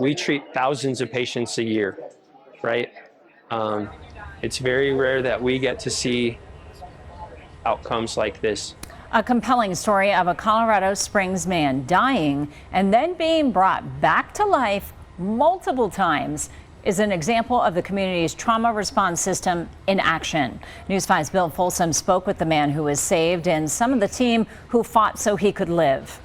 We treat thousands of patients a year, right? It's very rare that we get to see outcomes like this. A compelling story of a Colorado Springs man dying and then being brought back to life multiple times is an example of the community's trauma response system in action. News 5's Bill Folsom spoke with the man who was saved and some of the team who fought so he could live.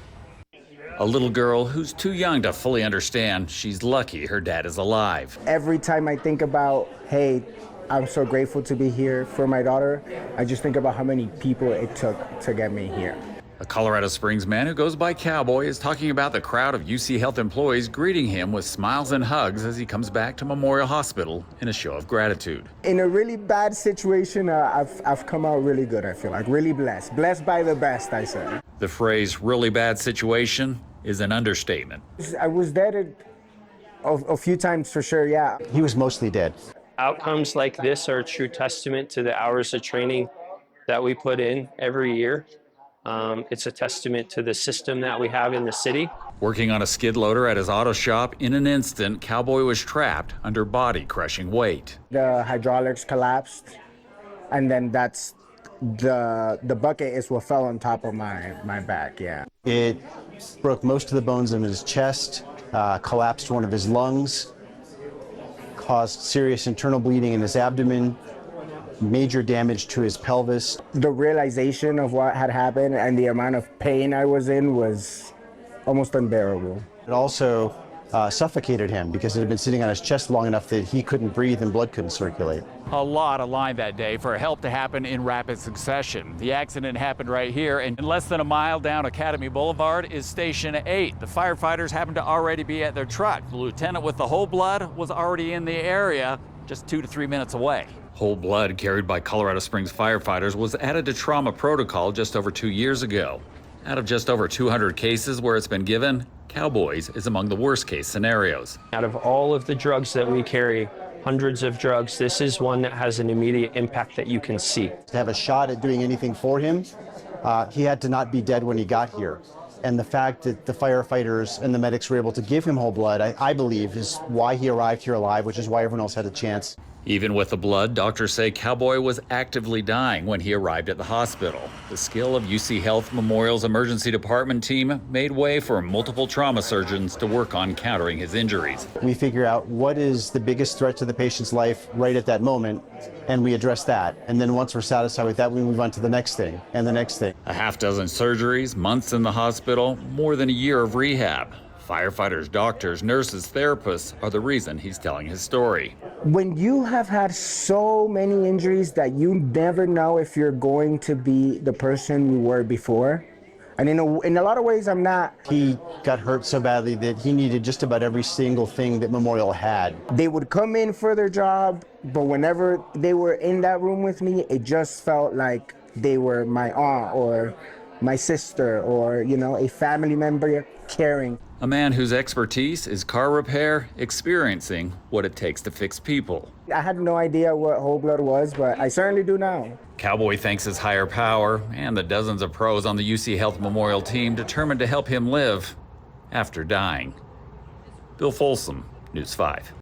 A little girl who's too young to fully understand she's lucky her dad is alive. Every time I think about, hey, I'm so grateful to be here for my daughter, I just think about how many people it took to get me here. A Colorado Springs man who goes by Cowboy is talking about the crowd of UC Health employees greeting him with smiles and hugs as he comes back to Memorial Hospital in a show of gratitude. In a really bad situation, I've come out really good, I feel like, really blessed. Blessed by the best, I say. The phrase really bad situation is an understatement. I was dead a few times for sure, yeah. He was mostly dead. Outcomes like this are a true testament to the hours of training that we put in every year. It's a testament to the system that we have in the city. Working on a skid loader at his auto shop, in an instant, Cowboy was trapped under body-crushing weight. The hydraulics collapsed, and then that's the bucket is what fell on top of my back, yeah. It broke most of the bones in his chest, collapsed one of his lungs, caused serious internal bleeding in his abdomen, major damage to his pelvis. The realization of what had happened and the amount of pain I was in was almost unbearable. It also suffocated him because it had been sitting on his chest long enough that he couldn't breathe and blood couldn't circulate. A lot aligned that day for help to happen in rapid succession. The accident happened right here, and less than a mile down Academy Boulevard is Station 8. The firefighters happened to already be at their truck. The lieutenant with the whole blood was already in the area, just 2 to 3 minutes away. Whole blood carried by Colorado Springs firefighters was added to trauma protocol just over 2 years ago. Out of just over 200 cases where it's been given, Cowboys is among the worst case scenarios. Out of all of the drugs that we carry, hundreds of drugs, this is one that has an immediate impact that you can see. To have a shot at doing anything for him, he had to not be dead when he got here. And the fact that the firefighters and the medics were able to give him whole blood, I believe, is why he arrived here alive, which is why everyone else had a chance. Even with the blood, doctors say Cowboy was actively dying when he arrived at the hospital. The skill of UC Health Memorial's emergency department team made way for multiple trauma surgeons to work on countering his injuries. We figure out what is the biggest threat to the patient's life right at that moment, and we address that. And then once we're satisfied with that, we move on to the next thing and the next thing. A half dozen surgeries, months in the hospital, more than a year of rehab. Firefighters, doctors, nurses, therapists are the reason he's telling his story. When you have had so many injuries that you never know if you're going to be the person you were before, and in a lot of ways I'm not. He got hurt so badly that he needed just about every single thing that Memorial had. They would come in for their job, but whenever they were in that room with me, it just felt like they were my aunt or my sister or, you know, a family member caring. A man whose expertise is car repair, experiencing what it takes to fix people. I had no idea what whole blood was, but I certainly do now. Cowboy thanks his higher power and the dozens of pros on the UC Health Memorial team determined to help him live after dying. Bill Folsom, News 5.